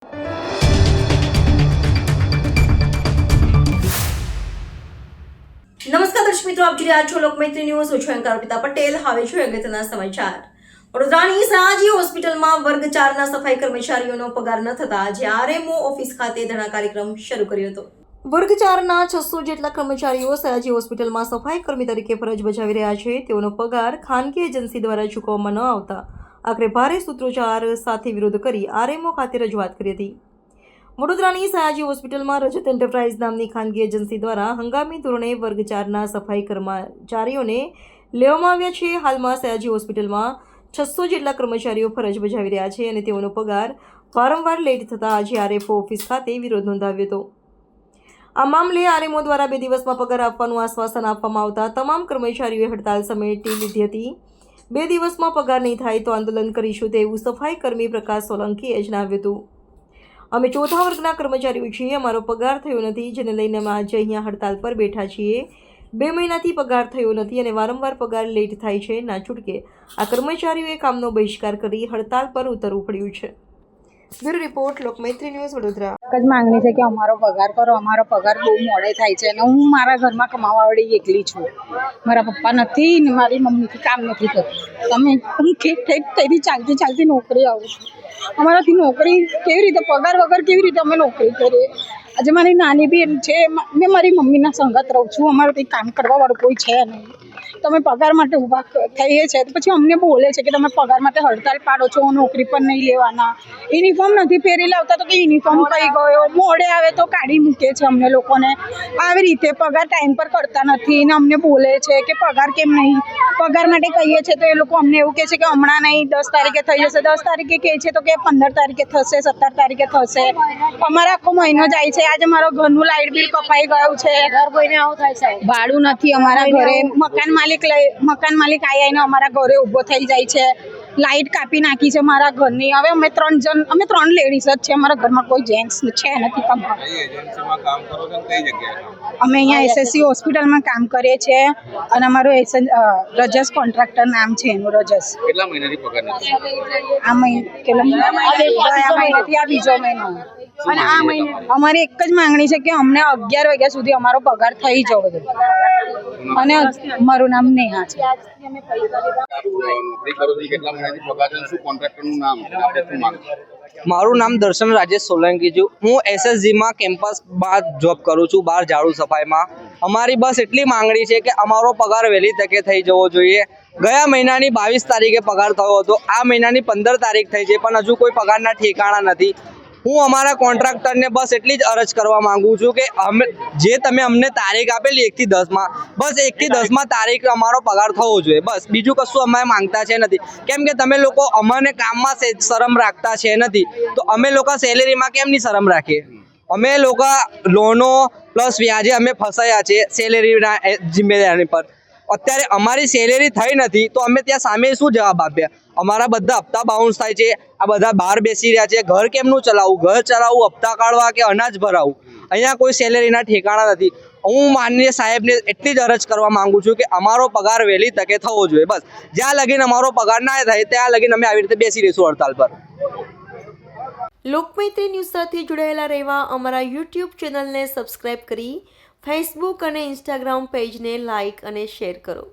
નમસ્કાર દર્શક મિત્રો, આપ જોઈ રહ્યા છો લોકમૈત્રી ન્યૂઝ. હું છું એન્કર અર્પિતા પટેલ. હવે જોઈએ અગત્યના સમાચાર. વડોદરાની સયાજી હોસ્પિટલમાં વર્ગ 4ના સફાઈ કર્મચારીઓનો પગાર ન થતા આજે આરએમઓ ઓફિસ ખાતે ધરણા કાર્યક્રમ શરૂ કર્યો હતો. વર્ગ 4ના 600 જેટલા કર્મચારીઓ સયાજી હોસ્પિટલમાં સફાઈ કર્મી તરીકે ફરજ બજાવી રહ્યા છે. તેઓનો પગાર ખાનગી એજન્સી દ્વારા ચૂકવવામાં ન આવતા આખરે ભારે સૂત્રોચ્ચાર સાથે વિરોધ કરી આરએમઓ ખાતે રજૂઆત કરી હતી. વડોદરાની સયાજી હોસ્પિટલમાં રજત એન્ટરપ્રાઇઝ નામની ખાનગી એજન્સી દ્વારા હંગામી ધોરણે વર્ગ 4ના સફાઈ કર્મચારીઓને લેવામાં આવ્યા છે. હાલમાં સયાજી હોસ્પિટલમાં 600 જેટલા કર્મચારીઓ ફરજ બજાવી રહ્યા છે અને તેઓનો પગાર વારંવાર લેટ થતાં આજે આરએફઓ ઓફિસ ખાતે વિરોધ નોંધાવ્યો હતો. આ મામલે આરએમઓ દ્વારા 2 દિવસમાં પગાર આપવાનું આશ્વાસન આપવામાં આવતા તમામ કર્મચારીઓએ હડતાલ સમેટી લીધી હતી. 2 દિવસમાં પગાર નહીં થાય તો આંદોલન કરીશું તેવું સફાઈ કર્મી પ્રકાશ સોલંકીએ જણાવ્યું હતું. અમે 4થા વર્ગના કર્મચારીઓ છીએ, અમારો પગાર થયો નથી, જેને લઈને અમે આજે અહીંયા હડતાલ પર બેઠા છીએ. 2 મહિનાથી પગાર થયો નથી અને વારંવાર પગાર લેટ થાય છે. ના છૂટકે આ કર્મચારીઓએ કામનો બહિષ્કાર કરી હડતાલ પર ઉતરવું પડ્યું છે. Bureau report, Lokmaitri news, Vadodara. એક જ માંગણી છે કે અમારો પગાર કરો. અમારો પગાર બહુ મોડે થાય છે અને હું મારા ઘરમાં કમાવાવાળી એકલી છું. મારા પપ્પા નથી ને મારી મમ્મીથી કામ નથી કરતું. હું તેથી ચાલતી નોકરી આવું છું. અમારાથી નોકરી કેવી રીતે, પગાર વગર કેવી રીતે અમે નોકરી કરીએ? આજે મારી નાની બેન છે, મેં મારી મમ્મીના સંગત રહું છું. અમારે કંઈ કામ કરવાવાળું કોઈ છે નહીં. તમે પગાર માટે ઊભા થઈએ છે તો પછી અમને બોલે છે કે તમે પગાર માટે હડતાલ પાડો છો, નોકરી પર નહીં લેવાના. યુનિફોર્મ નથી પહેરી લાવતા તો કે યુનિફોર્મ કઈ ગયો, મોડે આવે તો કાઢી મૂકે છે અમને લોકોને. આવી રીતે પગાર ટાઈમ પર કરતા નથી ને અમને બોલે છે કે પગાર કેમ નહીં. પગાર માટે કહીએ છીએ તો એ લોકો અમને એવું કહે છે કે હમણાં નહીં, 10 તારીખે થઈ જશે. 10 તારીખે કહે છે તો કે 15 તારીખે થશે, 17 તારીખે થશે. અમારા આખો મહિનો જાય છે. આજે મારો ઘરનું લાઇટ બિલ કપાઈ ગયું છે. ભાડું નથી અમારા ઘરે. મકાન માલિક આવીને અમારા ઘરે ઊભો થઈ જાય છે. લાઇટ કાપી નાખી છે મારા ઘરની. હવે અમે 3 લેડીઝ જ છે. અમારા ઘરમાં કોઈ જેન્ટ્સ છે નથી. અમે અહીંયા એસએસસી હોસ્પિટલમાં કામ કરીએ છીએ અને અમારું રજસ કોન્ટ્રાક્ટર નામ છે એનું. રજસ. કેટલા મહિનાથી પગાર નથી? આ મહિનાથી આ બીજો મહિનો. અને આ મહિને અમારી એક જ માંગણી છે કે અમને 11 વાગ્યા સુધી અમારો પગાર થઈ જવો જોઈએ. અને મારું નામ નેહા છે. મારું નામ દર્શન રાજેશ સોલંકી છે. હું એસએસજીમાં કેમ્પસમાં જોબ કરું છું, બહાર ઝાડુ સફાઈમાં. અમારી બસ એટલી માંગણી છે કે અમારો પગાર વહેલી તકે થઈ જવો જોઈએ. ગયા મહિનાની 22 તારીખે પગાર થયો હતો. આ મહિનાની 15 તારીખ થઈ છે પણ હજુ કોઈ પગારના ઠેકાણા નથી. હું અમારા કોન્ટ્રાક્ટરને બસ એટલી જ અરજ કરવા માંગુ છું કે જે તમે અમને તારીખ આપેલી 1 થી 10માં, બસ 1 થી 10માં તારીખ અમારો પગાર થવો જોઈએ. બસ બીજું કશું અમે માંગતા છે નથી. કેમ કે તમે લોકો અમને કામમાં શરમ રાખતા છે નથી તો અમે લોકો સેલેરીમાં કેમની શરમ રાખીએ? અમે લોકો લોનો પ્લસ વ્યાજે અમે ફસાયા છે સેલેરીના જિમ્મેદારી પર. અત્યારે અમારી સેલેરી થઈ નથી તો અમે ત્યાં સામે શું જવાબ આપ્યા? અમારા બધા હપ્તા બાઉન્સ થાય છે. આ બધા બહાર બેસી રહ્યા છે. ઘર કેમનું ચલાવવું? ઘર ચલાવવું, હપ્તા કાઢવા કે અનાજ ભરાવું? અહીંયા કોઈ સેલેરીના ઠેકાણા નથી. હું માનનીય સાહેબને એટલી જ અરજ કરવા માંગુ છું કે અમારો પગાર વહેલી તકે થવો જોઈએ. બસ જ્યાં લગીને અમારો પગાર ના થાય ત્યાં લગીને અમે આવી રીતે બેસી રહીશું હડતાલ પર. લોકમૈત્રી ન્યૂઝ સાથે જોડાયેલા રહેવા અમારા યુટ્યુબ ચેનલને સબસ્ક્રાઇબ કરી ફેસબુક અને ઇન્સ્ટાગ્રામ પેજને લાઇક અને શેર કરો.